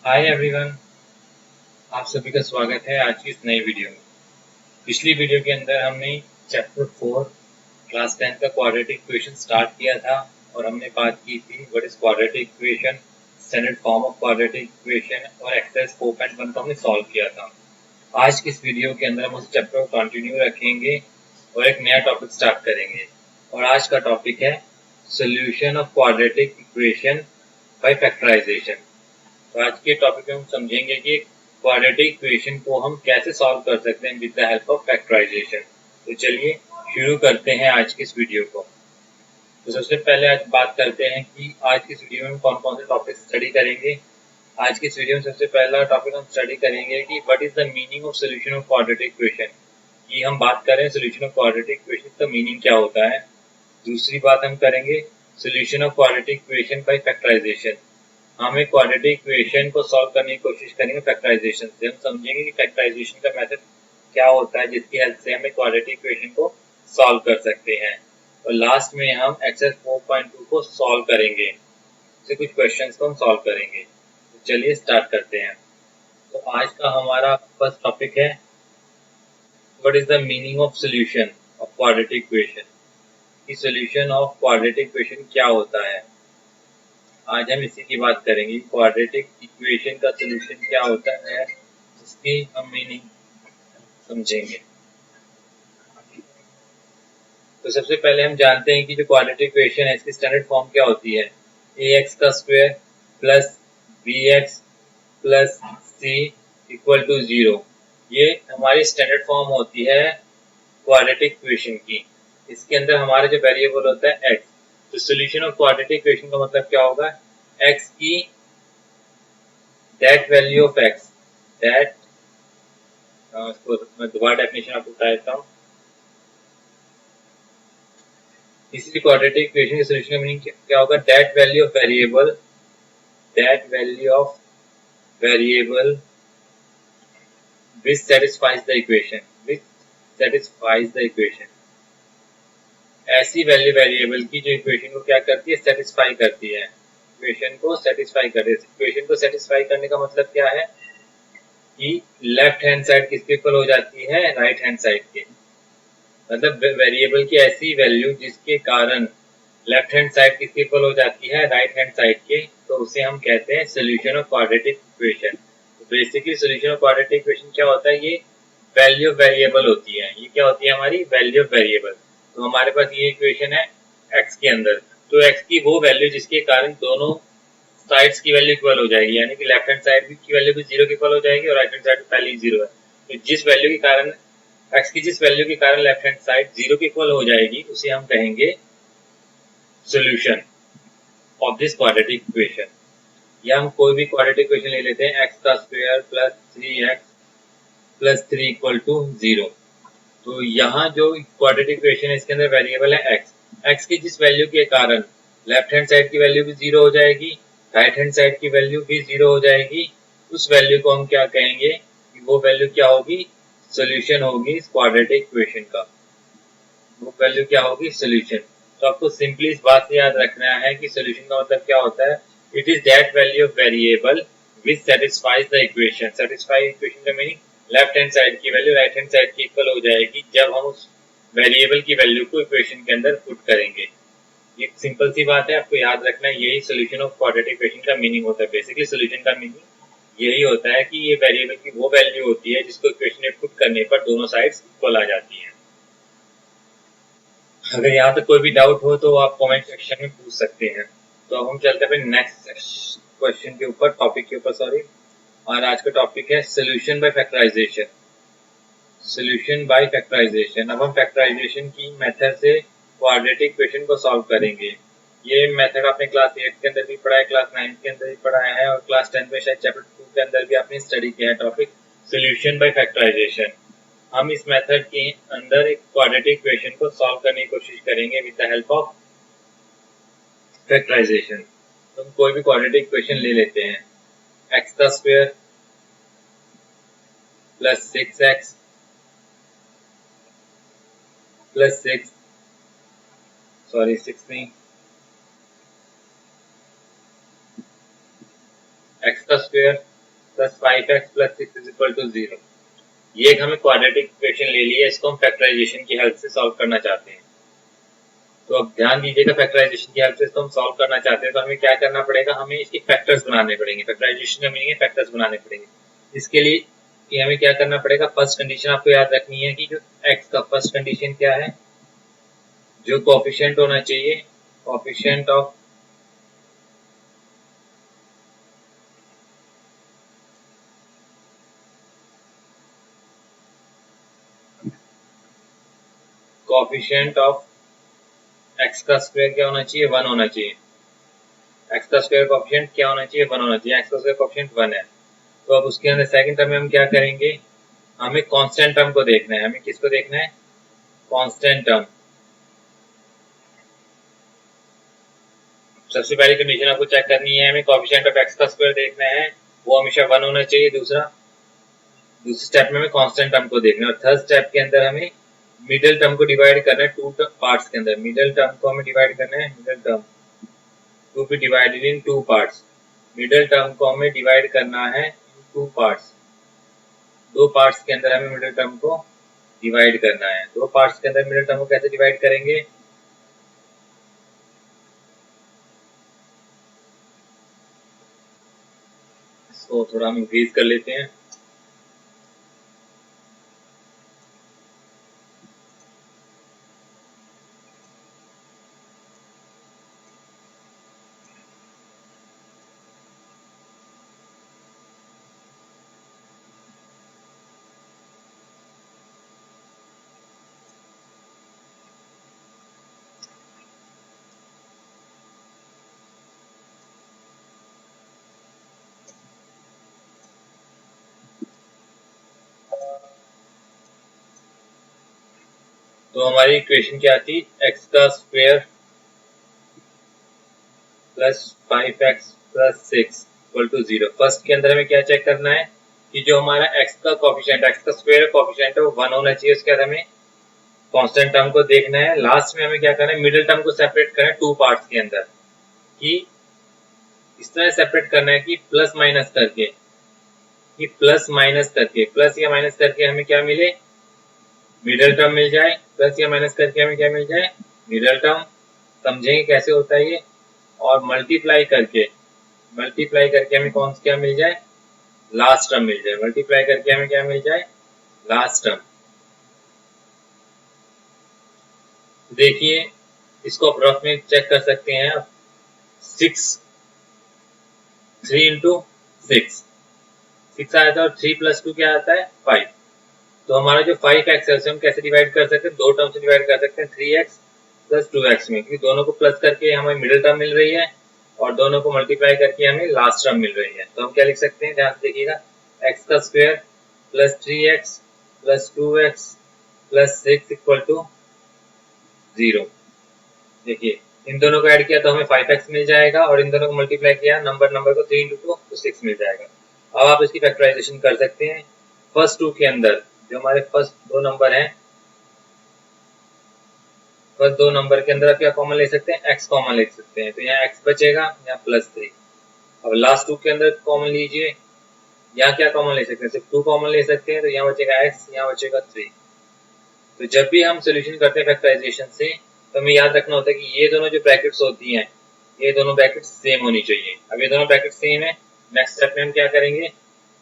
Hi everyone, आप सभी का स्वागत है आज की इस नई वीडियो में। पिछली वीडियो के अंदर हमने चैप्टर 4 क्लास 10 का क्वाड्रेटिक इक्वेशन स्टार्ट किया था और हमने बात की थी what is quadratic equation, standard form of quadratic equation और एक्सरसाइज 4.1 को हमने सॉल्व किया था। आज की इस वीडियो के अंदर हम उस चैप्टर को कंटिन्यू रखेंगे और एक नया टॉपिक स्टार्ट करेंगे और आज का टॉपिक है solution of quadratic equation by factorisation. तो आज के टॉपिक में हम समझेंगे कि क्वाड्रेटिक इक्वेशन को हम कैसे सॉल्व कर सकते हैं with the help of factorisation. तो चलिए शुरू करते हैं आज की इस वीडियो को। तो सबसे पहले आज बात करते हैं कि आज की इस वीडियो में हम कौन कौन से टॉपिक स्टडी करेंगे। आज की इस वीडियो में सबसे पहला टॉपिक हम स्टडी करेंगे कि what is the meaning of solution of quadratic equation. कि हम बात करें सोल्यूशन ऑफ क्वाड्रेटिक इक्वेशन का मीनिंग क्या होता है। दूसरी बात हम करेंगे solution of quadratic equation by factorisation. हम एक क्वाड्रेटिक इक्वेशन को सॉल्व करने की कोशिश करेंगे फैक्टराइजेशन से। हम समझेंगे कि फैक्टराइजेशन का मेथड क्या होता है जिसकी हेल्प से हम एक क्वाड्रेटिक इक्वेशन को सॉल्व कर सकते हैं। और लास्ट में हम एक्सरसाइज 4.2 को सॉल्व करेंगे, से कुछ क्वेश्चंस को हम सॉल्व करेंगे। तो चलिए स्टार्ट करते हैं। तो आज का हमारा फर्स्ट टॉपिक है what is the meaning of solution of quadratic equation. कि सोल्यूशन ऑफ क्वाड्रेटिक इक्वेशन क्या होता है। आज हम इसी की बात करेंगे क्वाड्रेटिक इक्वेशन का सोल्यूशन क्या होता है जिसकी हम मीनिंग समझेंगे। तो सबसे पहले हम जानते हैं कि जो क्वाड्रेटिक इक्वेशन है इसकी स्टैंडर्ड फॉर्म क्या होती है। ax का square plus bx plus c equal to 0। ये हमारी स्टैंडर्ड फॉर्म होती है क्वाड्रेटिक इक्वेशन की। इसके अंदर हमारा जो वेरिएबल होता है x। तो सोल्यूशन ऑफ क्वाड्रेटिक इक्वेशन का मतलब क्या होगा, x की that value of x that इसको मैं दोबारा डेफिनेशन आपको बता देता हूँ। इसी क्वाड्रेटिक इक्वेशन के सोल्यूशन का मीनिंग क्या होगा, that value of variable which satisfies the equation ऐसी वैल्यू वेरिएबल की जो इक्वेशन को क्या करती है, सेटिस्फाई करती है। इक्वेशन को सेटिस्फाई करती है। इक्वेशन को सेटिस्फाई करने का मतलब क्या है कि लेफ्ट हैंड साइड किसके इक्वल हो जाती है, राइट हैंड साइड के। मतलब वेरिएबल की ऐसी वैल्यू जिसके कारण लेफ्ट हैंड साइड किसके इक्वल हो जाती है, राइट हैंड साइड के। तो उसे हम कहते हैं सोल्यूशन ऑफ क्वाड्रेटिक इक्वेशन। तो basically solution of quadratic equation क्या होता है, ये वैल्यू ऑफ वेरिएबल होती है। ये क्या होती है, हमारी वैल्यू ऑफ वेरिएबल। तो हमारे पास ये इक्वेशन है x के अंदर। तो x की वो वैल्यू जिसके कारण दोनों साइड्स की वैल्यू इक्वल हो जाएगी, यानी कि लेफ्ट हैंड साइड की वैल्यू भी 0 के इक्वल हो जाएगी और राइट हैंड साइड पहले ही 0 है। तो जिस वैल्यू के कारण x की जिस वैल्यू के कारण लेफ्ट हैंड साइड 0 के इक्वल हो जाएगी उसे हम कहेंगे solution of this quadratic equation. या हम कोई भी क्वाड्रेटिक इक्वेशन ले लेते हैं, x का square plus 3x plus 3 equal to 0। तो यहाँ जो क्वाड्रेटिक इक्वेशन है इसके अंदर वेरिएबल है x की जिस वैल्यू के कारण लेफ्ट हैंड साइड की वैल्यू भी 0 हो जाएगी, राइट हैंड साइड की वैल्यू भी 0 हो जाएगी। उस वैल्यू को हम क्या कहेंगे कि वो वैल्यू क्या होगी, सोल्यूशन होगी इस क्वाड्रेटिक इक्वेशन का। वो वैल्यू क्या होगी, सोल्यूशन। तो आपको सिंपली इस बात से याद रखना है कि सोल्यूशन का मतलब क्या होता है, it is that value of variable which satisfies the equation. Satisfy equation का मीनिंग लेफ्ट हैंड साइड की वैल्यू राइट हैंड साइड की इक्वल हो जाएगी जब हम उस वेरिएबल की वैल्यू को इक्वेशन के अंदर पुट करेंगे। ये सिंपल सी बात है, आपको याद रखना है। यही सोल्यूशन ऑफ क्वाड्रेटिक इक्वेशन का मीनिंग होता है। बेसिकली सोल्यूशन का मीनिंग यही होता है कि ये वेरिएबल की वो वैल्यू होती है जिसको इक्वेशन में पुट करने पर दोनों साइड्स इक्वल आ जाती हैं। अगर यहाँ तक कोई भी डाउट हो तो आप कमेंट सेक्शन में पूछ सकते हैं। तो अब हम चलते हैं नेक्स्ट क्वेश्चन के ऊपर, टॉपिक के ऊपर सॉरी। और आज का टॉपिक है solution by factorisation. Solution by factorisation. अब हम फैक्टराइजेशन की मेथड से क्वाड्रेटिक इक्वेशन को सॉल्व करेंगे। ये मेथड आपने क्लास 8 के अंदर भी पढ़ा है, क्लास 9 के अंदर भी पढ़ा है और क्लास 10 में शायद चैप्टर 2 के अंदर भी आपने स्टडी किया है टॉपिक सोल्यूशन बाय फैक्टराइजेशन। हम इस मेथड के अंदर एक क्वाड्रेटिक इक्वेशन को सॉल्व करने की कोशिश करेंगे with the help of factorisation. तो हम कोई भी क्वाड्रेटिक इक्वेशन ले लेते हैं, x का स्क्वायर प्लस 6x प्लस 6 नहीं, x का square plus 5x plus 6 is equal to 0। ये एक हमें क्वाड्रेटिक इक्वेशन ले ली है, इसको हम फैक्टराइजेशन की हेल्प से सॉल्व करना चाहते हैं। तो अब ध्यान दीजिएगा, फैक्टराइजेशन की हेल्प से इसको हम सॉल्व करना चाहते हैं तो हमें क्या करना पड़ेगा, हमें इसके फैक्टर्स बनाने पड़ेंगे। फैक्टराइजेशन का मीनिंग है फैक्टर्स बनाने पड़ेंगे। इसके लिए कि हमें क्या करना पड़ेगा, फर्स्ट कंडीशन आपको याद रखनी है कि जो x का फर्स्ट कंडीशन क्या है, जो कोएफिशिएंट होना चाहिए, कोएफिशिएंट ऑफ x का स्क्वायर क्या होना चाहिए, 1 होना चाहिए। x का स्क्वायर कोएफिशिएंट क्या होना चाहिए, 1 होना चाहिए। x का स्क्वायर कोएफिशिएंट 1 है। तो अब उसके अंदर सेकंड टर्म में हम क्या करेंगे, हमें कांस्टेंट टर्म को देखना है। हमें किसको देखना है, कांस्टेंट टर्म। सबसे पहली कंडीशन आपको चेक करनी है, हमें कोएफिशिएंट ऑफ x का स्क्वायर देखना है, वो हमेशा 1 होना चाहिए। दूसरे स्टेप में हमें कांस्टेंट टर्म को देखना है। और थर्ड स्टेप के अंदर हमें मिडिल टर्म को डिवाइड करना है टू पार्ट्स के अंदर। मिडिल टर्म को हमें डिवाइड करना है, middle term to be divided in 2 parts. Middle term को हमें डिवाइड करना है इन 2 पार्ट्स। 2 पार्ट्स के अंदर हमें मिडिल टर्म को डिवाइड करना है। 2 पार्ट्स के अंदर मिडिल टर्म को कैसे डिवाइड करेंगे, इसको थोड़ा हम इंक्रीज कर लेते हैं। तो हमारी इक्वेशन क्या थी, x का square plus 5x plus 6 equal to 0। First के अंदर हमें क्या चेक करना है कि जो हमारा x का कोएफिशिएंट, x का स्क्वायर कोएफिशिएंट है वो 1 होना चाहिए। उसके बाद हमें कांस्टेंट टर्म को देखना है। लास्ट में हमें क्या करना है, मिडिल टर्म को सेपरेट करना है 2 पार्ट्स के अंदर। कि इस तरह सेपरेट करना है कि प्लस माइनस करके, कि प्लस माइनस करके, प्लस या माइनस करके हमें क्या मिले, मिडिल टर्म मिल जाए। प्लस या माइनस करके हमें क्या मिल जाए, मिडिल टर्म। समझेंगे कैसे होता है ये। और मल्टीप्लाई करके हमें कौन सा क्या मिल जाए, लास्ट टर्म मिल जाए। मल्टीप्लाई करके हमें क्या मिल जाए, लास्ट टर्म। देखिए इसको आप रफ में चेक कर सकते हैं आप। 3 इंटू 6 आया था और 3 प्लस 2 क्या आता है, 5। तो हमारा जो 5x है उसे हम कैसे डिवाइड कर सकते हैं, 2 टर्म से डिवाइड कर सकते हैं, 3x प्लस 2x में। क्योंकि दोनों को प्लस करके हमें मिडिल टर्म मिल रही है और दोनों को मल्टीप्लाई करके हमें लास्ट टर्म मिल रही है। तो हम क्या लिख सकते हैं, ध्यान से देखिएगा, x का square plus 3x plus 2x plus 6 equal to 0। देखिए इन दोनों को ऐड किया तो हमें 5x मिल जाएगा और इन दोनों को मल्टीप्लाई किया नंबर को 3 इंटू 2 तो 6 मिल जाएगा। अब आप इसकी फैक्टराइजेशन कर सकते हैं। फर्स्ट 2 के अंदर जो हमारे फर्स्ट 2 नंबर हैं, फर्स्ट 2 नंबर के अंदर आप क्या कॉमन ले सकते हैं, x कॉमन ले सकते हैं। तो यहाँ x बचेगा, यहाँ प्लस 3। अब लास्ट 2 के अंदर कॉमन लीजिए, यहाँ क्या कॉमन ले सकते हैं, सिर्फ 2 कॉमन ले सकते हैं। तो यहाँ बचेगा x, यहाँ बचेगा 3। तो जब भी हम सोल्यूशन करते हैं फैक्टराइजेशन से, तो हमें याद रखना होता है कि ये दोनों जो ब्रैकेट्स होती हैं, ये दोनों ब्रैकेट्स सेम होनी चाहिए। अब ये दोनों ब्रैकेट्स सेम है, नेक्स्ट स्टेप में हम क्या करेंगे,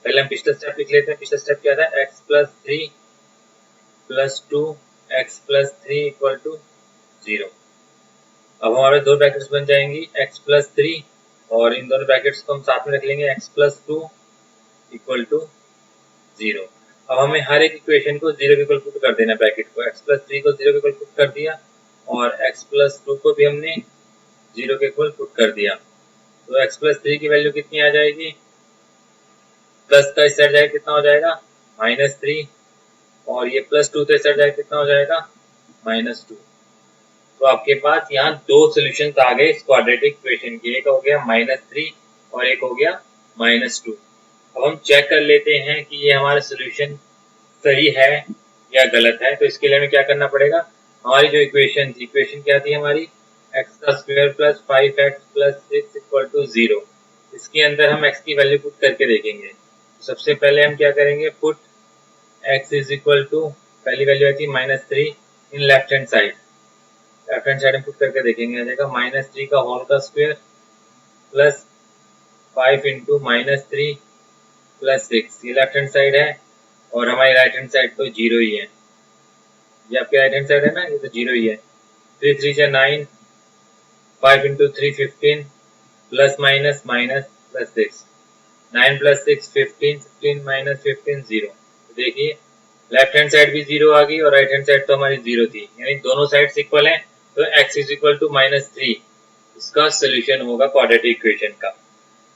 पहले हम पिछला स्टेप लिख लेते हैं। पिछला स्टेप क्या था, x plus 3 plus 2 x plus 3 equal to 0। अब हमारे दो ब्रैकेट्स बन जाएंगी, x प्लस 3 और इन दोनों ब्रैकेट्स को हम साथ में रख लेंगे, x प्लस 2 इक्वल टू 0। अब हमें हर एक इक्वेशन को 0 के इक्वल पुट कर देना, ब्रैकेट को x प्लस 3 को 0 के इक्वल पुट कर दिया और x प्लस 2 को भी हमने 0 के इक्वल पुट कर दिया। तो x प्लस 3 की वैल्यू कितनी आ जाएगी, प्लस का इस साइड जाएगा कितना हो जाएगा, -3, और ये प्लस 2 तो इस साइड जाएगा कितना हो जाएगा, -2। तो आपके पास यहाँ दो सोल्यूशन आ गए इस क्वाड्रेटिक इक्वेशन के, एक हो गया -3 और एक हो गया -2। अब हम चेक कर लेते हैं कि ये हमारा सोल्यूशन सही है या गलत है। तो इसके लिए हमें क्या करना पड़ेगा, हमारी जो इक्वेशन थी, इक्वेशन क्या थी हमारी, x का square plus 5x plus 6 equal to 0। इसके अंदर हम x की वैल्यू पुट करके देखेंगे। सबसे पहले हम क्या करेंगे, put x is equal to, पहली वैल्यू आती है -3 in left hand side. Left hand side में पुट करके देखेंगे, आ जाएगा -3 का होल का स्क्वायर प्लस 5 इंटू -3 प्लस 6। ये लेफ्ट हैंड साइड है और हमारी राइट हैंड साइड तो 0 ही है। ये आपके राइट हैंड साइड है ना, ये तो 0 ही है। 3 3 से 9, 5 into 3 15 plus minus minus plus 6, 9 plus 6 15, 15 minus 15 0। देखिए लेफ्ट हैंड साइड भी 0 आ गई और राइट हैंड साइड तो हमारी 0 थी, यानी दोनों साइड्स इक्वल हैं। तो x इज इक्वल टू -3 इसका सोल्यूशन होगा क्वाड्रेटिक इक्वेशन का।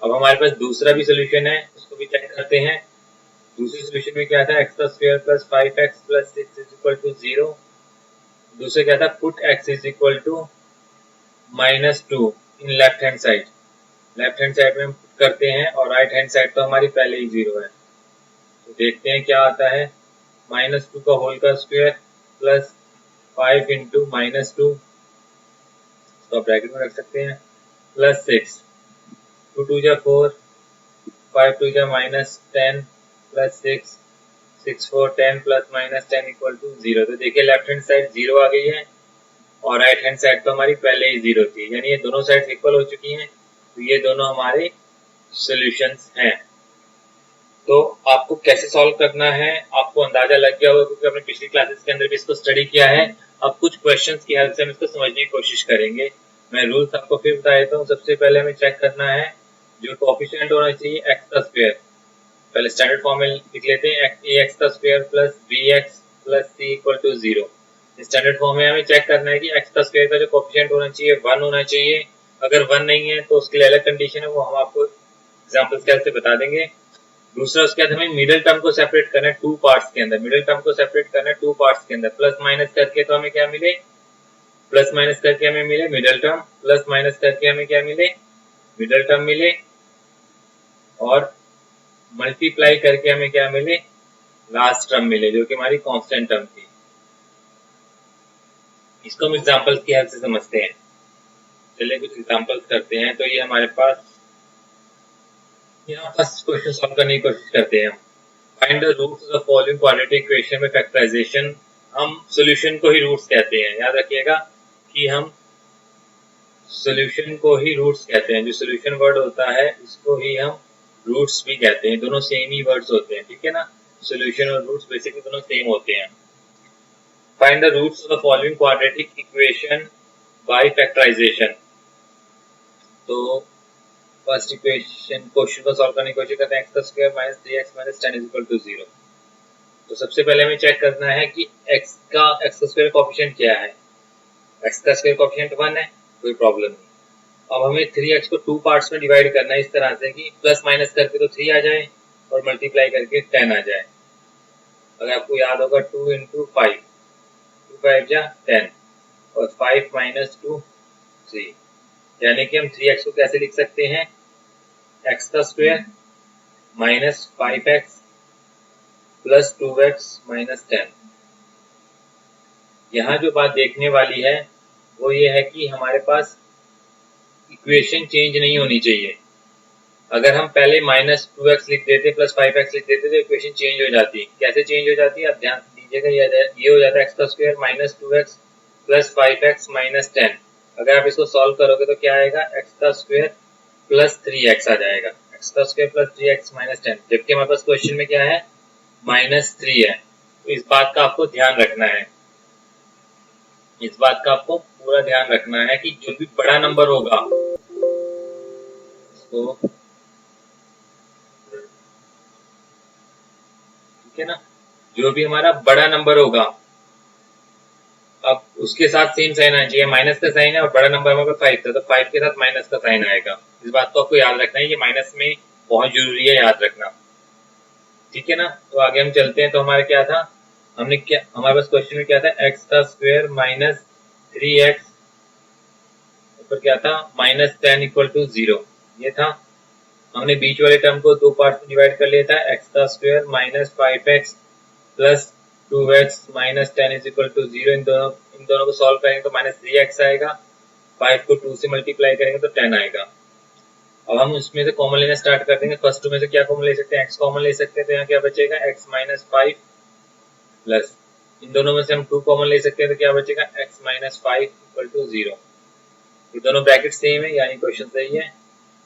अब हमारे पास दूसरा भी सोल्यूशन है, उसको भी चेक करते हैं। दूसरे सोल्यूशन में क्या था, x का square plus 5x plus 6 is equal to 0। दूसरे क्या था, put x is equal to -2 in left hand side. Left hand side में हम पुट करते हैं और राइट हैंड साइड तो हमारी पहले ही 0 है। तो देखते हैं क्या आता है, -2 का होल का स्क्वायर प्लस 5 इंटू -2, इसको ब्रैकेट में रख सकते हैं, प्लस 6, 2 2 जा 4, 5 2 जा -10 प्लस 6, 6 4 10 प्लस -10 इक्वल टू 0। तो देखिए लेफ्ट हैंड साइड 0 आ गई है और राइट हैंड साइड तो हमारी पहले ही 0 थी, यानी ये दोनों साइड इक्वल हो चुकी हैं। तो ये दोनों हमारे सॉल्यूशंस हैं। तो आपको कैसे सॉल्व करना है आपको अंदाजा लग गया होगा, क्योंकि हमने पिछली क्लासेस के अंदर भी इसको स्टडी किया है। अब कुछ क्वेश्चंस की हेल्प से हम इसको समझने की कोशिश करेंगे। मैं रूल्स आपको फिर बता देता हूँ। सबसे पहले हमें चेक करना है जो कोएफिशिएंट होना चाहिए x का स्क्वायर। पहले स्टैंडर्ड फॉर्म में लिख लेते हैं, ax का square plus bx plus c equal to 0। Standard form में हमें चेक करना है कि x का स्क्वायर का जो कोएफिशिएंट होना चाहिए 1 होना चाहिए। अगर 1 नहीं है तो उसके लिए अलग कंडीशन है, वो हम आपको एग्जाम्पल्स के हेल्प से बता देंगे। दूसरा उसके बाद हमें मिडिल टर्म को सेपरेट करना है 2 पार्ट्स के अंदर। मिडिल टर्म को सेपरेट करना है 2 पार्ट्स के अंदर, प्लस माइनस करके तो हमें क्या मिले, प्लस माइनस करके हमें मिले मिडिल टर्म, प्लस माइनस करके हमें क्या मिले, मिडिल टर्म मिले, और मल्टीप्लाई करके हमें क्या मिले, लास्ट टर्म मिले, जो कि हमारी कांस्टेंट टर्म थी। इसको हम एग्जांपल्स की हेल्प से समझते हैं। चलिए कुछ एग्जांपल्स करते हैं। तो ये हमारे पास यहाँ फर्स्ट क्वेश्चन सॉल्व करने की कोशिश करते हैं। Find the roots of the following quadratic equation में फैक्टराइजेशन। हम सॉल्यूशन को ही रूट्स कहते हैं, याद रखिएगा कि हम सॉल्यूशन को ही रूट्स कहते हैं। जो सॉल्यूशन वर्ड होता है इसको ही हम रूट्स भी कहते हैं। दोनों सेम ही वर्ड्स होते हैं, ठीक है ना। सॉल्यूशन और रूट्स बेसिकली दोनों सेम होते हैं। Find the roots of the following quadratic equation by factorisation. तो फर्स्ट इक्वेशन क्वेश्चन को सॉल्व करने की कोशिश करते हैं, x का square minus 3x minus 10 is equal to 0। तो सबसे पहले हमें चेक करना है कि x का स्क्वायर कोएफिशिएंट क्या है। x का स्क्वायर कोएफिशिएंट 1 है, कोई प्रॉब्लम नहीं। अब हमें 3x को 2 पार्ट्स में डिवाइड करना है, इस तरह से कि प्लस माइनस करके तो 3 आ जाए और मल्टीप्लाई करके 10 आ जाए। अगर आपको याद होगा 2 इंटू 5, 2 5 जा 10 और 5 माइनस 2 3, यानी कि हम 3x को कैसे लिख सकते हैं, x का square minus 5x plus 2x minus 10। यहाँ जो बात देखने वाली है वो ये है कि हमारे पास इक्वेशन चेंज नहीं होनी चाहिए। अगर हम पहले माइनस 2x लिख देते प्लस 5x लिख देते तो इक्वेशन चेंज हो जाती। कैसे चेंज हो जाती है आप ध्यान से दीजिएगा। ये हो जाता है x का square minus 2x plus 5x minus 10। अगर आप इसको सॉल्व करोगे तो क्या आएगा, x का स्क्वायर प्लस 3x आ जाएगा, x का स्क्वायर प्लस 3x माइनस 10। जबकि हमारे पास क्वेश्चन में क्या है, माइनस 3 है। तो इस बात का आपको ध्यान रखना है, इस बात का आपको पूरा ध्यान रखना है कि जो भी बड़ा नंबर होगा तो ठीक है ना, जो भी हमारा बड़ा नंबर होगा अब उसके साथ सेम साइन आना चाहिए। माइनस का साइन है और बड़ा नंबर हमारे 5 था तो 5 के साथ माइनस का साइन आएगा। इस बात को आपको याद रखना है, ये माइनस में बहुत जरूरी है याद रखना, ठीक है ना। तो आगे हम चलते हैं। तो हमारा क्या था, हमने क्या, हमारे पास क्वेश्चन में क्या था, x का स्क्वायर माइनस 3x ऊपर क्या था माइनस 10 इक्वल टू 0, ये था। हमने बीच वाले टर्म को 2 पार्ट में डिवाइड कर लिया था, x का square minus 5x plus 2x minus 10 is equal to 0। इन दोनों को सॉल्व करेंगे तो माइनस 3x आएगा, 5 को 2 से मल्टीप्लाई करेंगे तो 10 आएगा। अब हम उसमें से कॉमन लेना स्टार्ट कर देंगे। फर्स्ट टू में से क्या कॉमन ले सकते हैं, x कॉमन ले सकते हैं, तो यहाँ क्या बचेगा x माइनस 5 प्लस, इन दोनों में से हम 2 कॉमन ले सकते हैं, तो क्या बचेगा x माइनस 5 इक्वल टू 0। ये दोनों ब्रैकेट सेम है, यानी क्वेश्चन सही है।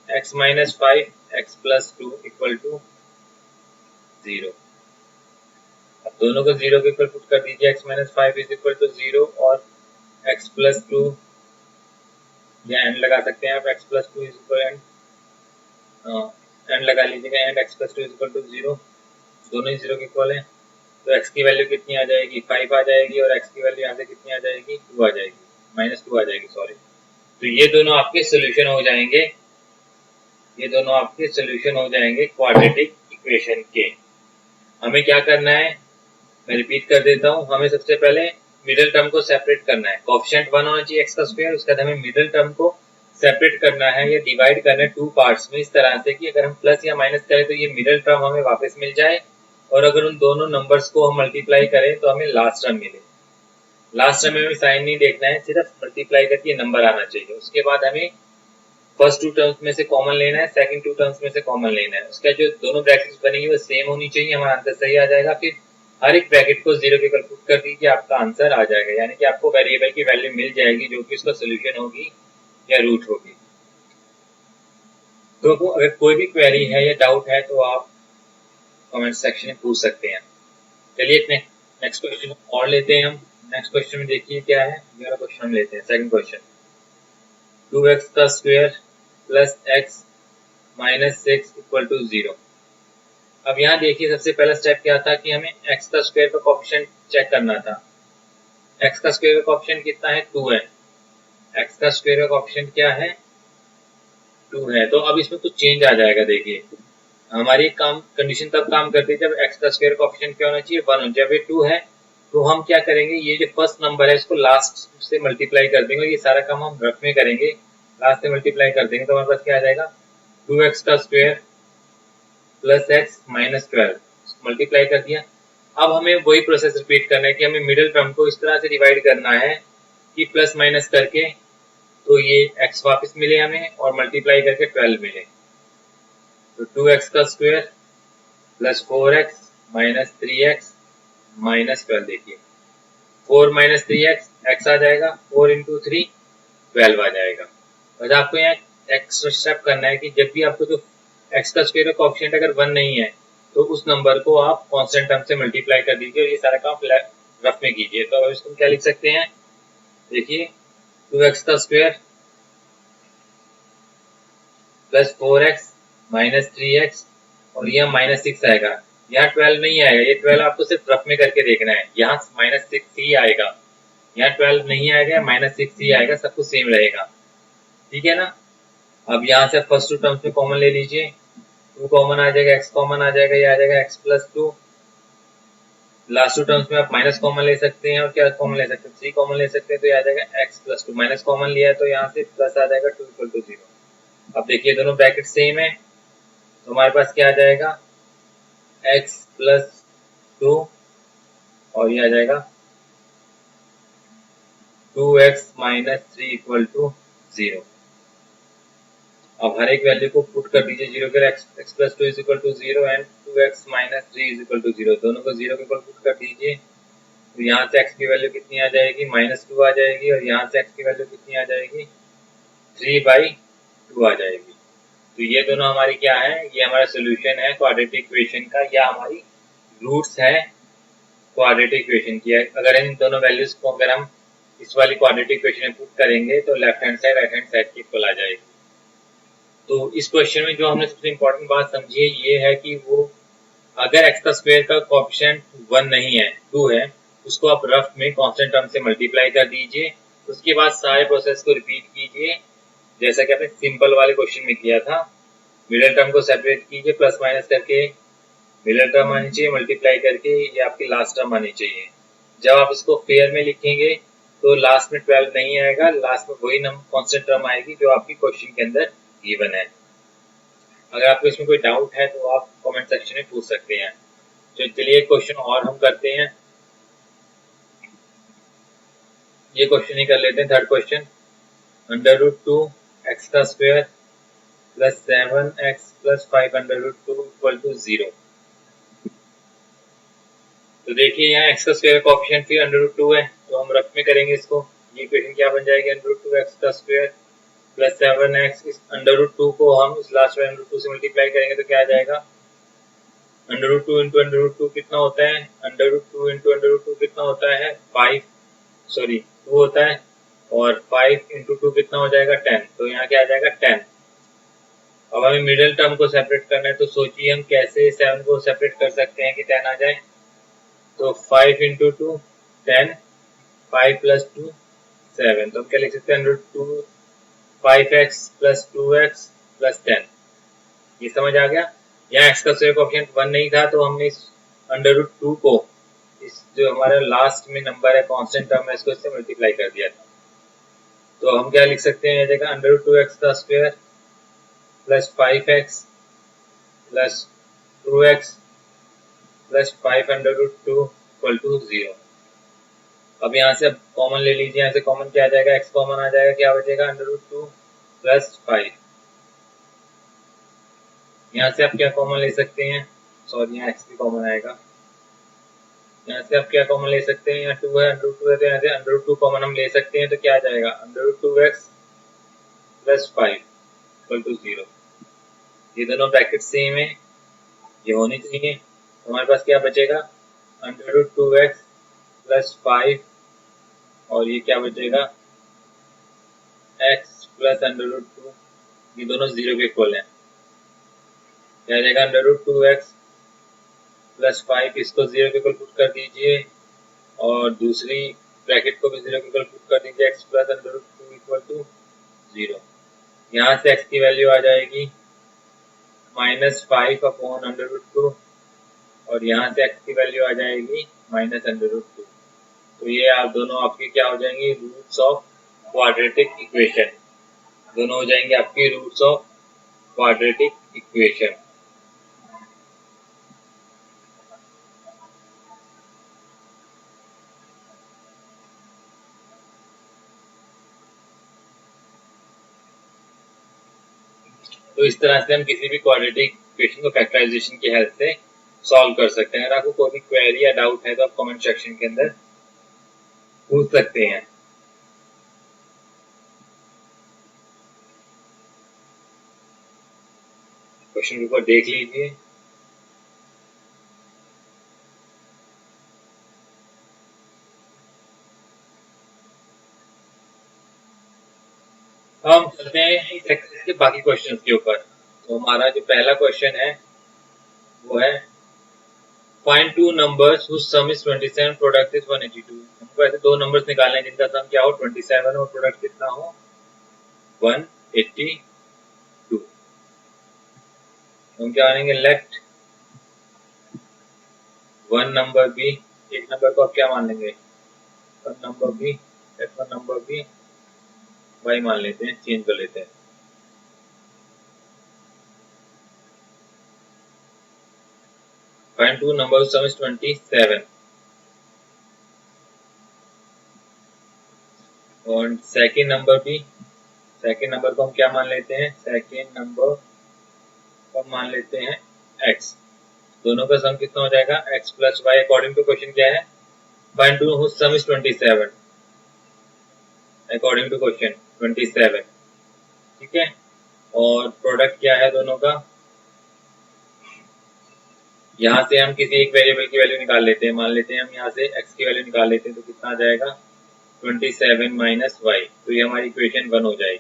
x minus 5 x plus 2 equal to 0। अब दोनों को 0 के इक्वल पुट कर दीजिए, x minus 5 is equal to 0 और x प्लस 2, या एंड लगा सकते हैं आप, x plus 2 is equal and लगा लीजिएगा, and x plus 2 is equal to 0, दोनों ही 0 के इक्वल है। तो x की वैल्यू कितनी आ जाएगी, 5 आ जाएगी, और x की वैल्यू यहाँ से कितनी आ जाएगी, 2 आ जाएगी, माइनस 2 आ जाएगी, सॉरी। तो ये दोनों आपके सोल्यूशन हो जाएंगे, ये दोनों आपके सोल्यूशन हो जाएंगे क्वाड्रेटिक इक्वेशन के। हमें क्या करना है, मैं रिपीट कर देता हूँ। हमें सबसे पहले मिडिल टर्म को सेपरेट करना है, कोएफिशिएंट 1 होना चाहिए x का स्क्वायर, उसके बाद हमें मिडिल टर्म को सेपरेट करना है या डिवाइड करना है 2 पार्ट्स में, इस तरह से कि अगर हम प्लस या माइनस करें तो ये मिडिल टर्म हमें वापस मिल जाए, और अगर उन दोनों नंबर्स को हम मल्टीप्लाई करें तो हमें लास्ट टर्म मिले। लास्ट टर्म में हमें साइन नहीं देखना है, सिर्फ मल्टीप्लाई करके नंबर आना चाहिए। उसके बाद हमें फर्स्ट 2 टर्म्स में से कॉमन लेना है, सेकंड 2 टर्म्स में से कॉमन लेना है, उसका जो दोनों ब्रैकेट्स बनेंगी वो सेम होनी चाहिए, हमारा आंसर सही आ जाएगा। फिर हर एक ब्रैकेट को 0 के इक्वल पुट कर दीजिए, आपका आंसर आ जाएगा, यानी कि आपको वेरिएबल की वैल्यू मिल जाएगी जो कि उसका सोल्यूशन होगी या रूट होगी। तो अगर कोई भी क्वेरी है या डाउट है तो आप कमेंट सेक्शन में पूछ सकते हैं। चलिए एक नेक्स्ट क्वेश्चन और लेते हैं हम। नेक्स्ट क्वेश्चन में देखिए क्या है, मेरा क्वेश्चन हम लेते हैं सेकंड क्वेश्चन। 2x का square plus x minus 6 equal to 0। अब यहाँ देखिए सबसे पहला स्टेप क्या था कि हमें x का स्क्वायर का कोएफिशिएंट चेक करना था। x का स्क्वायर का कोएफिशिएंट कितना है, 2 है। x का स्क्वायर का कोएफिशिएंट क्या है, 2 है। तो अब इसमें कुछ चेंज आ जाएगा। देखिए हमारी काम कंडीशन तब काम करती है जब x का स्क्वायर कोएफिशिएंट क्या होना चाहिए, 1 हो। जब ये 2 है तो हम क्या करेंगे, ये जो फर्स्ट नंबर है इसको लास्ट से मल्टीप्लाई कर देंगे, ये सारा काम हम रफ में करेंगे, लास्ट से मल्टीप्लाई कर देंगे, तो हमारे पास क्या आ जाएगा, 2x का square plus x minus 12 multiply कर दिया। अब हमें वही प्रोसेस रिपीट करना है कि हमें मिडिल टर्म को इस तरह से डिवाइड करना है कि प्लस माइनस करके तो ये x वापस मिले हमें, और मल्टीप्लाई करके 12 मिले। तो 2x का square plus 4x minus 3x minus 12, देखिए 4 माइनस 3x x आ जाएगा, 4 इंटू 3 12 आ जाएगा। बस आपको यहाँ एक्स्ट्रा स्टेप करना है कि जब भी आपको जो x का स्क्वायर का कोएफिशिएंट अगर 1 नहीं है तो उस नंबर को आप कांस्टेंट टर्म से मल्टीप्लाई कर दीजिए, और ये सारा काम रफ में कीजिए। तो अब इसको क्या लिख सकते हैं, देखिए 2x का square plus 4x minus 3x, और यह माइनस 6 आएगा। यहाँ 12 नहीं आएगा, ये 12 आपको सिर्फ रफ में करके देखना है, यहाँ माइनस 6 ही आएगा, यहाँ 12 नहीं आएगा, माइनस 6 ही आएगा, सब कुछ सेम रहेगा, ठीक है ना। अब यहाँ से फर्स्ट 2 टर्म्स में कॉमन ले लीजिए, 2 कॉमन आ जाएगा, x कॉमन आ जाएगा, ये आ जाएगा x प्लस 2। लास्ट 2 टर्म्स में आप माइनस कॉमन ले सकते हैं, और क्या कॉमन ले सकते हैं, 3 कॉमन ले सकते हैं, तो ये आ जाएगा x प्लस 2। माइनस कॉमन लिया है तो यहाँ से प्लस आ जाएगा 2 इक्वल टू 0। अब देखिए दोनों ब्रैकेट सेम है, तो हमारे पास क्या आ जाएगा, x प्लस 2, और ये आ जाएगा 2x माइनस 3 इक्वल टू 0। अब हर एक वैल्यू को पुट कर दीजिए 0 के, x plus 2 is equal to 0 and 2x minus 3 is equal to 0, दोनों को 0 के इक्वल पुट कर दीजिए। तो यहाँ से x की वैल्यू कितनी आ जाएगी, माइनस 2 आ जाएगी, और यहाँ से x की वैल्यू कितनी आ जाएगी, 3/2 आ जाएगी। तो ये दोनों हमारी क्या है, ये हमारा सोल्यूशन है क्वाड्रेटिक इक्वेशन का, या हमारी रूट्स है क्वाड्रेटिक इक्वेशन की। अगर इन दोनों वैल्यूज को अगर हम इस वाली क्वाड्रेटिक इक्वेशन में पुट करेंगे तो left hand side right hand side की इक्वल आ जाएगी। तो इस क्वेश्चन में जो हमने सबसे इम्पोर्टेंट बात समझी है ये है कि वो अगर x का स्क्वायर का कोएफिशिएंट 1 नहीं है, 2 है, उसको आप रफ में कांस्टेंट टर्म से मल्टीप्लाई कर दीजिए। उसके बाद सारे प्रोसेस को रिपीट कीजिए जैसा कि आपने सिंपल वाले क्वेश्चन में किया था। मिडिल टर्म को सेपरेट कीजिए, प्लस माइनस करके मिडिल टर्म आनी चाहिए, मल्टीप्लाई करके ये आपकी लास्ट टर्म आनी चाहिए। जब आप इसको पेयर में लिखेंगे तो लास्ट में 12 नहीं आएगा, लास्ट में वही कांस्टेंट टर्म आएगी जो आपकी क्वेश्चन के अंदर गिवन है। अगर आपको इसमें कोई डाउट है तो आप कमेंट सेक्शन में पूछ सकते हैं। तो चलिए एक क्वेश्चन और हम करते हैं, ये क्वेश्चन ही कर लेते हैं, third question. Under root 2 x का square plus 7x plus 5 under root 2 equal to 0। तो देखिए यहाँ x का स्क्वायर कोएफिशिएंट फिर अंडर रूट 2 है, तो हम रफ में करेंगे इसको। ये इक्वेशन क्या बन जाएगी, अंडर रूट 2x का स्क्वायर प्लस 7x, इस अंडर रूट 2 को हम इस लास्ट में अंडर रूट 2 से मल्टीप्लाई करेंगे तो क्या आ जाएगा, under root 2 into under root 2 कितना होता है, under root 2 into under root 2 कितना होता है 2 होता है, और 5 इंटू 2 कितना हो जाएगा 10, तो यहाँ क्या आ जाएगा 10। अब हमें मिडिल टर्म को सेपरेट करना है, तो सोचिए हम कैसे 7 को सेपरेट कर सकते हैं कि 10 आ जाए। तो 5 इंटू 2 10, 5 प्लस 2 7, तो हम क्या लिख सकते हैं, under 2 5x plus 2x plus 10। ये समझ आ गया। यहाँ x का स्क्वायर कोएफिशिएंट 1 नहीं था, तो हमने इस अंडर रूट 2 को इस जो हमारा लास्ट में नंबर है कांस्टेंट टर्म है, इसको इससे मल्टीप्लाई कर दिया था। तो हम क्या लिख सकते हैं, जगह अंडर रूट 2x का square plus 5x plus 2x plus 5 under root 2 equal to 0। अब यहाँ से अब कॉमन ले लीजिए, यहाँ से कॉमन क्या आ जाएगा, x कॉमन आ जाएगा, क्या बचेगा अंडर रूट 2 प्लस 5। यहाँ से आप क्या कॉमन ले सकते हैं, सॉरी यहाँ x भी कॉमन आएगा। यहाँ से आप क्या कॉमन ले सकते हैं, यहाँ 2 है, अंडर रूट 2 है, तो यहाँ से अंडर रूट 2 कॉमन हम ले सकते हैं, तो क्या आ जाएगा under root 2x plus 5 equal to 0। ये दोनों ब्रैकेट सेम है, ये होनी चाहिए। तो हमारे पास क्या बचेगा, अंडर रूट 2x प्लस 5, और ये क्या बचेगा x प्लस अंडर रूट 2, ये दोनों 0 के इक्वल है। क्या जाएगा अंडर रूट 2x प्लस 5, इसको 0 के इक्वल पुट कर दीजिए, और दूसरी ब्रैकेट को भी 0 के इक्वल पुट कर दीजिए, x plus under root 2 equal to 0। यहाँ से x की वैल्यू आ जाएगी -5 अपॉन अंडर रूट 2, और यहाँ से x की वैल्यू आ जाएगी माइनस अंडर रूट 2। तो ये आप दोनों आपकी क्या हो जाएंगी, रूट्स ऑफ क्वाड्रेटिक इक्वेशन, दोनों हो जाएंगे आपकी रूट्स ऑफ क्वाड्रेटिक इक्वेशन। तो इस तरह से हम किसी भी क्वाड्रेटिक इक्वेशन को फैक्टराइजेशन की हेल्प से सॉल्व कर सकते हैं। अगर आपको कोई भी क्वेरी या डाउट है तो आप कमेंट सेक्शन के अंदर पूछ सकते हैं। क्वेश्चन पेपर देख लीजिए। हम चलते हैं इस एक्सरसाइज के बाकी क्वेश्चंस के ऊपर। तो हमारा जो पहला क्वेश्चन है वो है find two numbers whose sum is 27, product is 182। हमको ऐसे दो नंबर्स निकालने हैं जिनका सम क्या हो 27 और प्रोडक्ट कितना हो 182। हम क्या मानेंगे, लेट वन नंबर बी, एक नंबर को आप क्या मान लेंगे, one number be, let one number be y मान लेते हैं, चेंज कर लेते हैं। Find two number sum is 27, और सेकेंड नंबर भी, सेकेंड नंबर को हम क्या मान लेते हैं, सेकेंड नंबर को मान लेते हैं x। दोनों का सम कितना हो जाएगा x plus y. According to question क्या है, find two whose sum is 27, according to question 27, ठीक है। और प्रोडक्ट क्या है दोनों का, यहाँ से हम किसी एक वेरिएबल की वैल्यू निकाल लेते हैं, मान लेते हैं हम यहाँ से x की वैल्यू निकाल लेते हैं, तो कितना आ जाएगा 27 माइनस वाई। तो ये हमारी इक्वेशन 1 हो जाएगी,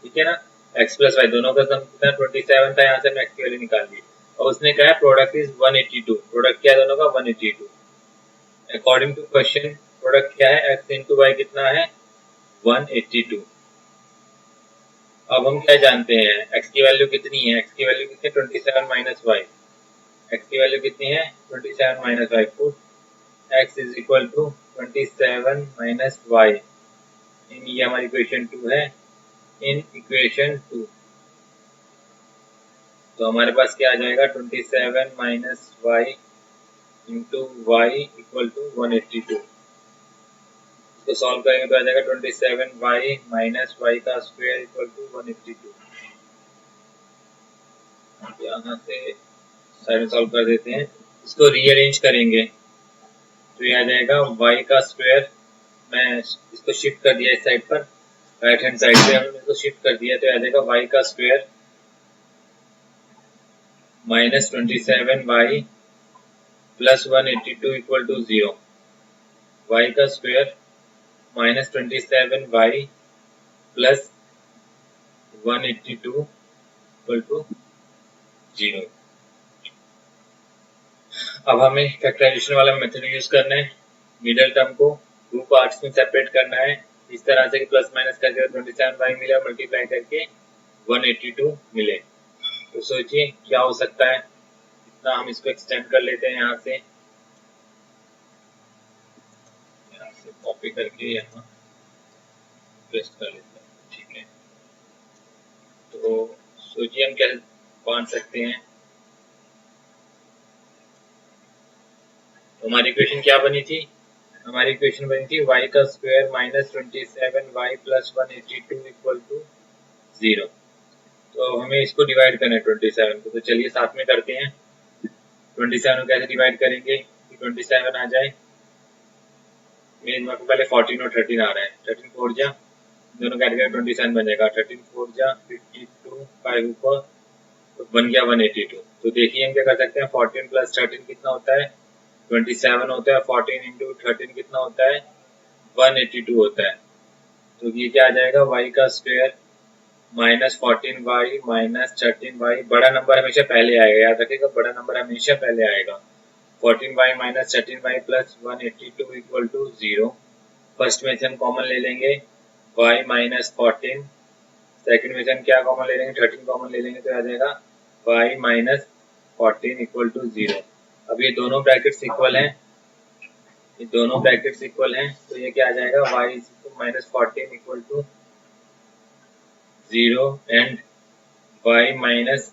ठीक है ना। x प्लस वाई दोनों का सम कितना 27 था, यहाँ से हमने x की वैल्यू निकाल ली, और उसने कहा प्रोडक्ट इज 182, प्रोडक्ट क्या है दोनों का 182। अकॉर्डिंग टू क्वेश्चन प्रोडक्ट क्या है, x इंटू वाई कितना है 182। अब हम क्या जानते हैं, x की वैल्यू कितनी है, x की वैल्यू कितनी 27 माइनस वाई, x की वैल्यू कितनी है 27 minus y, put x is equal to 27 minus y in, ये हमारी इक्वेशन 2 है, इन इक्वेशन 2। तो हमारे पास क्या आ जाएगा 27 minus y into y equal to 182। इसको सॉल्व करेंगे तो आ जाएगा 27 वाई माइनस वाई का स्क्वायर इक्वल टू 182। यहाँ से साइड में सॉल्व कर देते हैं, इसको रीअरेंज करेंगे तो ये आ जाएगा y का स्क्वायर, मैं इसको शिफ्ट कर दिया इस साइड पर, राइट हैंड साइड पे हमने इसको शिफ्ट कर दिया तो आ जाएगा y का square minus 27y plus 182 equal to 0। y का square minus 27y plus 182 equal to 0। अब हमें फैक्टराइजेशन वाला मेथड यूज करना है, मिडल टर्म को टू पार्ट्स में सेपरेट करना है इस तरह से कि प्लस माइनस करके 27y मिले और मल्टीप्लाई करके 182 मिले। तो सोचिए क्या हो सकता है, इतना हम इसको एक्सटेंड कर लेते हैं, यहाँ से कॉपी करके यहाँ पेस्ट कर लेते हैं, ठीक है। तो सोचिए हम कैसे बांध सकते हैं, तो हमारी इक्वेशन क्या बनी थी, हमारी इक्वेशन बनी थी y का square minus 27y plus 182 equal to 0। तो हमें इसको डिवाइड करना है 27 को, तो चलिए साथ में करते हैं। 27 को कैसे डिवाइड करेंगे कि 27 आ जाए, मेरे दिमाग में पहले 14 और 13 आ रहा है, 13 4 जा, दोनों कैट करके 27 बन जाएगा, 13 4 जा 52, 5 ऊपर तो बन गया 182। तो देखिए हम क्या कर सकते हैं, 14 प्लस 13 कितना होता है 27 होता है, 14 इंटू 13 कितना होता है 182 होता है। तो ये क्या आ जाएगा y का square minus 14y minus 13y, बड़ा नंबर हमेशा पहले आएगा, याद रखिएगा बड़ा नंबर हमेशा पहले आएगा। 14y minus 13y plus 182 equal to 0। First में से हम कॉमन ले लेंगे y माइनस 14, सेकेंड में से हम क्या कॉमन ले लेंगे 13 कॉमन ले लेंगे तो आ जाएगा y माइनस 14 इक्वल टू 0। अब ये दोनों ब्रैकेट्स इक्वल हैं, ये दोनों ब्रैकेट्स इक्वल हैं, तो ये क्या आ जाएगा y minus 14 equal to 0 and y minus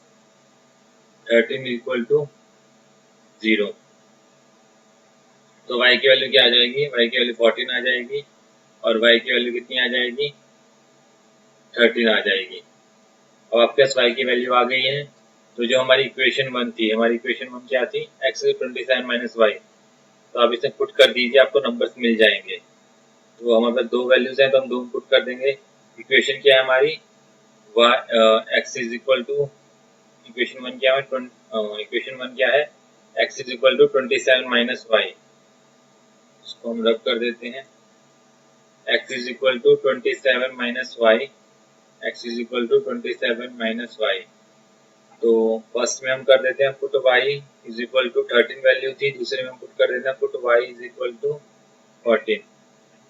13 equal to 0। तो y की वैल्यू क्या आ जाएगी, y की वैल्यू 14 आ जाएगी और y की वैल्यू कितनी आ जाएगी 13 आ जाएगी। अब आपके पास y की वैल्यू आ गई है, तो जो हमारी इक्वेशन 1 थी, हमारी इक्वेशन 1 क्या थी x 27 माइनस y, तो आप इसे पुट कर दीजिए, आपको नंबर्स मिल जाएंगे। तो हमारे पास दो वैल्यूज हैं तो हम दोनों पुट कर देंगे। इक्वेशन क्या है हमारी x is equal to, equation 1 क्या है, इक्वेशन 1 क्या है x is equal to 27 minus y, इसको हम रब कर देते हैं, x is equal to 27 minus y, x is equal to 27 minus y। तो फर्स्ट में हम कर देते हैं put y is equal to 13 value थी, दूसरे में हम पुट कर देते हैं put y is equal to 14।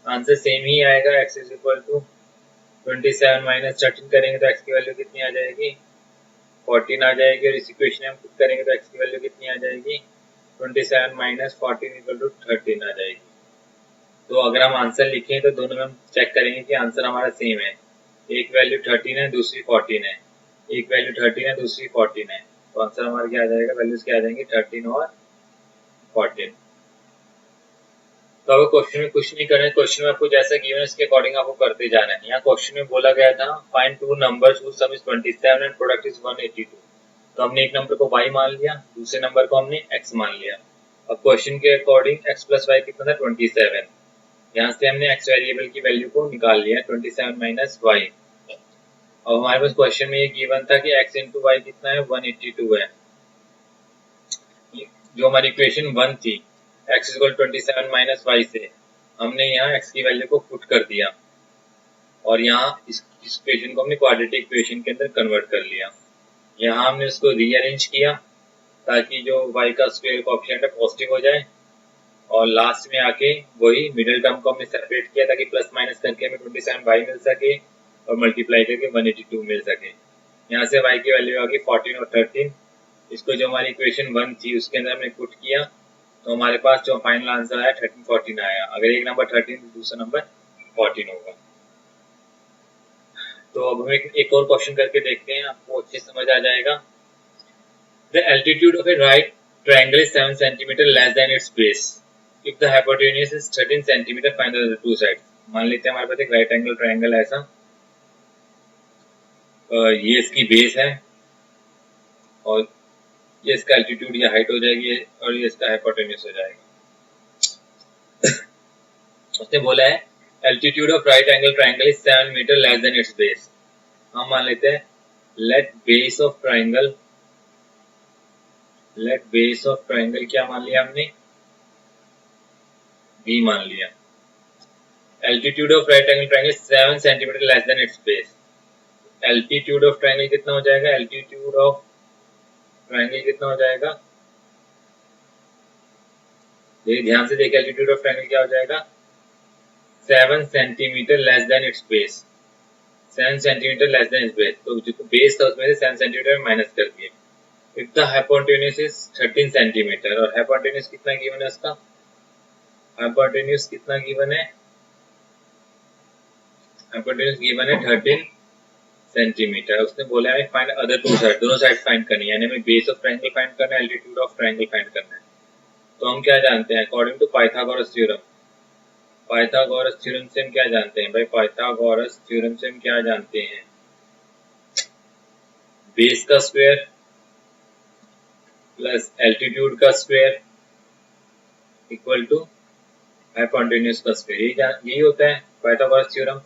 Answer same ही आएगा, x is equal to 27 minus 13 करेंगे तो x की वैल्यू कितनी आ जाएगी 14 आ जाएगी, और इस इक्वेशन में हम पुट करेंगे तो x की वैल्यू कितनी आ जाएगी 27 माइनस 14 इक्वल टू 13 आ जाएगी। तो अगर हम आंसर लिखें तो दोनों में हम चेक करेंगे कि आंसर हमारा सेम है, एक वैल्यू 13 है दूसरी 14 है, एक वैल्यू 13 है दूसरी 14 है, तो आंसर हमारा क्या आ जाएगा, वैल्यूज क्या आ जाएंगी 13 और 14। तो अगर क्वेश्चन में कुछ नहीं करना है, क्वेश्चन में आपको जैसा गिवन है इसके अकॉर्डिंग आपको करते जाना है। यहाँ क्वेश्चन में बोला गया था find two numbers whose sum is 27 and product is 182। तो हमने एक नंबर को y मान लिया, दूसरे नंबर को हमने x मान लिया। अब क्वेश्चन के अकॉर्डिंग x प्लस वाई कितना था 27, यहाँ से हमने x वेरिएबल की वैल्यू को निकाल लिया 27 माइनस वाई। अब हमारे पास क्वेश्चन में ये गिवन था कि x इंटू वाई कितना है 182 है। जो हमारी इक्वेशन 1 थी x इक्वल 27 माइनस वाई से हमने यहाँ x की वैल्यू को पुट कर दिया और यहाँ इस इक्वेशन को हमने क्वाड्रेटिक इक्वेशन के अंदर कन्वर्ट कर लिया। यहाँ हमने उसको रीअरेंज किया ताकि जो y का स्क्वायर कोएफिशिएंट है पॉजिटिव हो जाए, और लास्ट में आके वही मिडिल टर्म को हमने सेपरेट किया ताकि प्लस माइनस करके हमें 27y मिल सके और मल्टीप्लाई करके 182 मिल सके। यहाँ से y की वैल्यू आ गई 14 और 13, इसको जो हमारी इक्वेशन 1 थी उसके अंदर हमने पुट किया तो हमारे पास जो फाइनल आंसर आया 13 14 आया। अगर एक नंबर 13 तो दूसरा नंबर 14 होगा। तो अब हम एक और क्वेश्चन करके देखते हैं, आपको अच्छे समझ आ जाएगा। The altitude of a right triangle is 7 cm less than its base. If the hypotenuse is 13 cm, find the other two sides. मान लेते हैं हमारे पास एक राइट एंगल ट्रायंगल है ऐसा, ये इसकी बेस है और ये इसका एल्टीट्यूड या हाइट हो जाएगी और ये इसका हाइपोटेन्यूज हो जाएगा। उसने बोला है altitude of right angle triangle is 7 metre less than its base. हम मान लेते हैं लेट बेस ऑफ ट्राइंगल क्या मान लिया हमने, बी मान लिया। Altitude of right angle triangle 7 centimetre less than its base. Altitude of triangle कितना हो जाएगा, एल्टीट्यूड ऑफ ट्राइंगल कितना हो जाएगा, ये ध्यान से देखिए एल्टीट्यूड ऑफ ट्राइंगल क्या हो जाएगा, 7 centimetre less than its base. 7 centimetre less than its base, तो जो बेस था उसमें से 7 सेंटीमीटर माइनस कर दिए। If the hypotenuse is 13 centimetre, और हाइपोटेन्यूज कितना गिवन है उसका, हाइपोटेन्यूज कितना गिवन है, हाइपोटेन्यूज गिवन है 13 सेंटीमीटर। उसने बोला है फाइंड अदर टू साइड, दोनों साइड फाइंड करनी है, यानी हमें बेस ऑफ ट्रायंगल फाइंड करना है, एल्टीट्यूड ऑफ ट्रायंगल फाइंड करना है। तो हम क्या जानते हैं according to Pythagoras theorem, Pythagoras theorem से हम क्या जानते हैं भाई, पाइथागोरस थ्योरम से हम क्या जानते हैं, बेस का स्क्वायर प्लस एल्टीट्यूड का स्क्वायर इक्वल टू हाइपोटेन्यूज का स्क्वायर, यही होता है पाइथागोरस थ्योरम।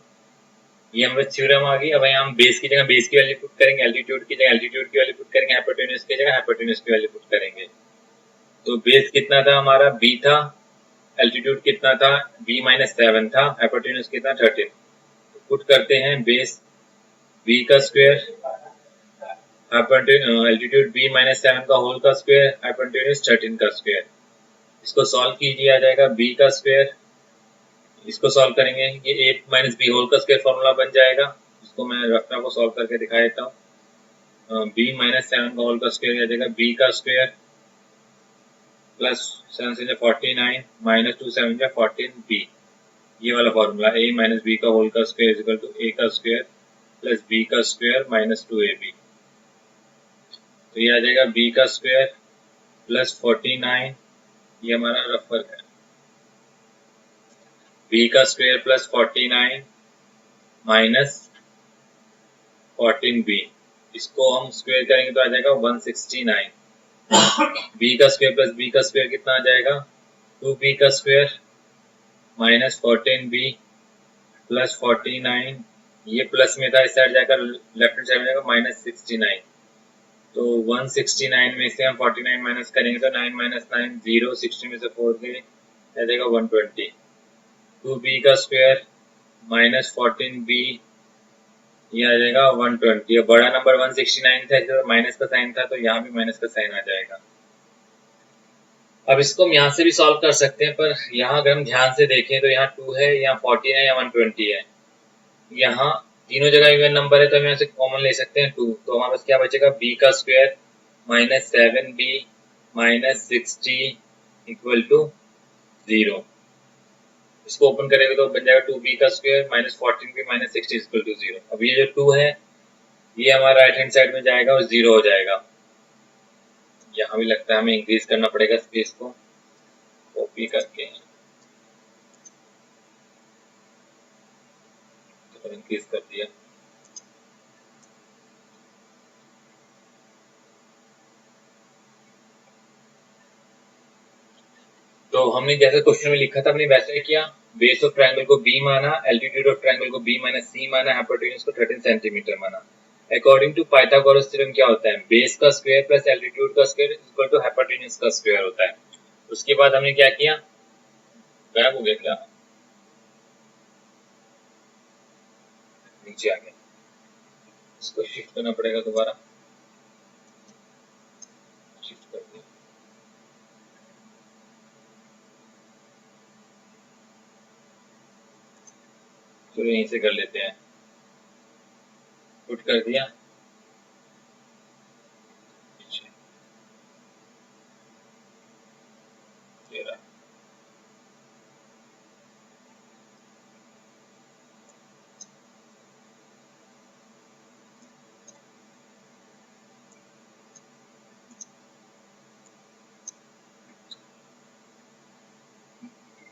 ये हमारे थ्योरम आ गई। अब यहाँ हम बेस की जगह बेस की वैल्यू पुट करेंगे, एल्टीट्यूड की जगह एल्टीट्यूड की वैल्यू पुट करेंगे, हाइपोटेन्यूज की जगह हाइपोटेन्यूज की वैल्यू पुट करेंगे। तो बेस कितना था हमारा, बी था, एल्टीट्यूड कितना था, बी माइनस 7 था, हाइपोटेन्यूज कितना 13। तो पुट करते हैं बेस बी का स्क्वायर, एल्टीट्यूड बी माइनस 7 का होल का स्क्वायर, हाइपोटेन्यूज 13 का स्क्वायर। इसको सॉल्व कीजिए, आ जाएगा बी का स्क्वायर, इसको सॉल्व करेंगे ये ए माइनस बी होल का स्क्वायर फॉर्मूला बन जाएगा। इसको मैं रफना को सॉल्व करके दिखा देता हूँ। बी माइनस 7 का होल का स्क्वायर आ जाएगा बी का स्क्वायर प्लस 7 से 49 माइनस 2 7 से 14 बी, ये वाला फॉर्मूला ए माइनस बी का होल का स्क्वायर इज इक्वल टू ए का स्क्वायर प्लस बी का स्क्वायर माइनस 2ab। तो ये आ जाएगा बी का स्क्वायर प्लस 49, ये हमारा रफ वर्क है, बी का स्क्वायर प्लस 49 माइनस 14b, इसको हम स्क्वायर करेंगे तो आ जाएगा 169। बी का स्क्वायर प्लस बी का स्क्वायर कितना आ जाएगा, 2b का स्क्वायर माइनस 14b प्लस 49, ये प्लस में था इस साइड जाकर लेफ्ट हैंड साइड में जाएगा माइनस 69। तो 169 में से हम 49 माइनस करेंगे तो 9 माइनस 9 0, 60 में से 4 गए आ जाएगा 120। 2b का स्क्वायर माइनस 14b, ये आ जाएगा 120। बड़ा नंबर 169 था, इधर माइनस का साइन था तो यहाँ भी माइनस का साइन आ जाएगा। अब इसको हम यहाँ से भी सॉल्व कर सकते हैं, पर यहाँ अगर हम ध्यान से देखें तो यहाँ 2 है, यहाँ 14 है, या 120 है, यहाँ तीनों जगह इवन नंबर है तो हम यहाँ से कॉमन ले सकते हैं 2। तो हमारे पास क्या बचेगा, b का square minus 7b minus 60 equal to 0। इसको ओपन करेंगे तो बन जाएगा 2b का square minus 14b minus 60 equal to 0। अब ये जो 2 है ये हमारा राइट हैंड साइड में जाएगा और 0 हो जाएगा। यहाँ भी लगता है हमें इंक्रीज करना पड़ेगा स्पेस को, कॉपी करके तो इंक्रीज कर दिया। तो हमने जैसे क्वेश्चन में लिखा था हमने वैसे ही किया, बेस ऑफ ट्रायंगल को b माना, एल्टीट्यूड ऑफ ट्रायंगल को b माइनस c माना, हाइपोटेन्यूज को 13 सेंटीमीटर माना। अकॉर्डिंग टू पाइथागोरस थ्योरम क्या होता है, बेस का स्क्वायर प्लस एल्टीट्यूड का स्क्वायर इक्वल टू हाइपोटेन्यूज का स्क्वायर होता है। उसके बाद हमने क्या किया, गायब हो गया क्या, नीचे आ गया, इसको शिफ्ट करना पड़ेगा दोबारा, शिफ्ट कर दिया। तो यहीं से कर लेते हैं, पुट कर दिया,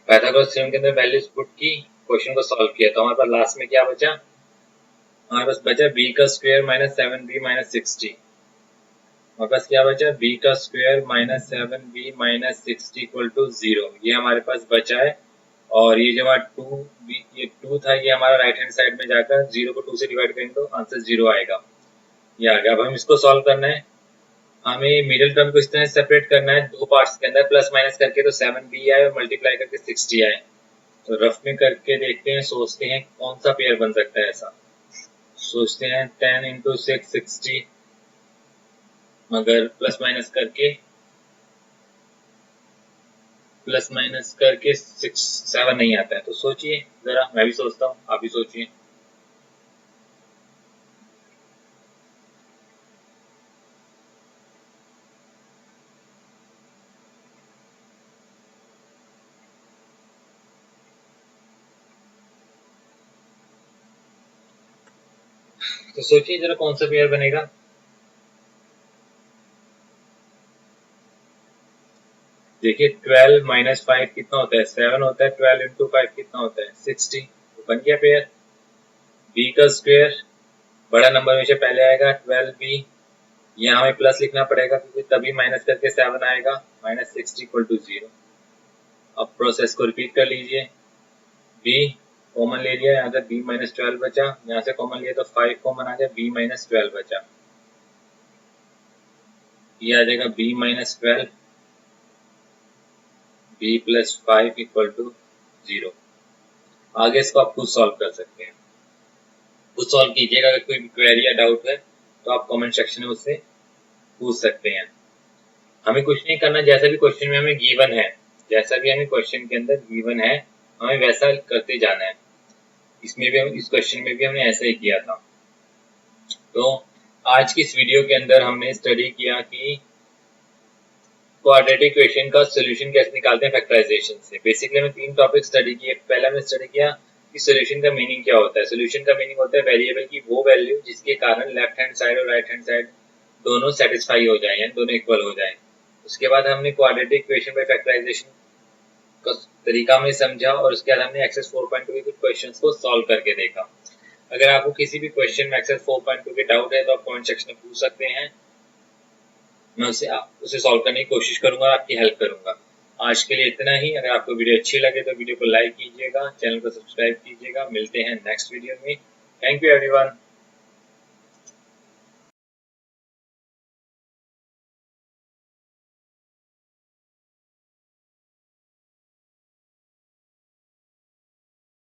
पाइथागोरस थ्योरम के अंदर वैल्यूज पुट की, क्वेश्चन को सॉल्व किया, तो हमारे पास लास्ट में क्या बचा, हमारे पास बचा b का स्क्वायर माइनस 7b माइनस 60। हमारे पास क्या बचा, b का square minus 7b minus 60 equal to 0, ये हमारे पास बचा है। और ये जो हमारा ये 2 था, ये हमारा राइट हैंड साइड में जाकर 0 को 2 से डिवाइड करेंगे तो आंसर 0 आएगा। ये आ गया। अब हम इसको सॉल्व करना है। हमें मिडिल टर्म को इस तरह सेपरेट करना है दो पार्ट्स के अंदर, प्लस माइनस करके तो 7b आए और मल्टीप्लाई करके 60 आए। तो रफ में करके देखते हैं, सोचते हैं कौन सा पेयर बन सकता है ऐसा। सोचते हैं 10 इंटू 6 60, मगर प्लस माइनस करके 7 नहीं आता है। तो सोचिए जरा, मैं भी सोचता हूँ, आप भी सोचिए। तो सोचिए जरा कौन सा पेयर बनेगा। देखिए 12 माइनस 5 कितना होता है, 7 होता है। 12 इंटू 5 कितना होता है, 60। तो बन गया पेयर। b का स्क्वायर बड़ा नंबर हमेशा पहले आएगा, 12b। यहाँ हमें प्लस लिखना पड़ेगा क्योंकि तभी माइनस करके 7 आएगा, माइनस 60 इक्वल टू 0। अब प्रोसेस को रिपीट कर लीजिए। b कॉमन ले लिया, यहाँ से b माइनस 12 बचा, यहाँ से कॉमन लिया तो 5 कॉमन आ गया, b माइनस 12 बचा। ये आ जाएगा b minus 12, b plus 5 equal to 0। आगे इसको आप खुद सॉल्व कर सकते हैं, खुद सॉल्व कीजिएगा। अगर कोई क्वेरी या डाउट है तो आप कमेंट सेक्शन में उससे पूछ सकते हैं। हमें कुछ नहीं करना, जैसा भी क्वेश्चन में हमें गिवन है, जैसा भी हमें क्वेश्चन के अंदर गिवन है, हमें वैसा करते जाना है। इसमें भी हम, इस क्वेश्चन में भी हमने ऐसा ही किया था। तो आज की इस वीडियो के अंदर हमने स्टडी किया कि क्वाड्रेटिक इक्वेशन का सोल्यूशन कैसे निकालते हैं फैक्टराइजेशन से। बेसिकली हमने 3 टॉपिक स्टडी किए। पहला हमने स्टडी किया कि सोल्यूशन का मीनिंग क्या होता है। सोल्यूशन का मीनिंग होता है वेरिएबल की वो वैल्यू जिसके कारण लेफ्ट हैंड साइड और राइट हैंड साइड दोनों सेटिस्फाई हो जाए, यानी दोनों इक्वल हो जाए। उसके बाद हमने क्वाड्रेटिक इक्वेशन बाय फैक्टराइजेशन का तरीका में समझा, और उसके बाद हमने एक्सरसाइज 4.2 के कुछ क्वेश्चंस को सॉल्व करके देखा। अगर आपको किसी भी क्वेश्चन में एक्सरसाइज 4.2 के डाउट है तो आप कमेंट सेक्शन में पूछ सकते हैं, मैं उसे सॉल्व करने की कोशिश करूंगा, आपकी हेल्प करूंगा। आज के लिए इतना ही। अगर आपको वीडियो अच्छी लगे तो वीडियो को लाइक कीजिएगा, चैनल को सब्सक्राइब कीजिएगा। मिलते हैं नेक्स्ट वीडियो में। Thank you everyone.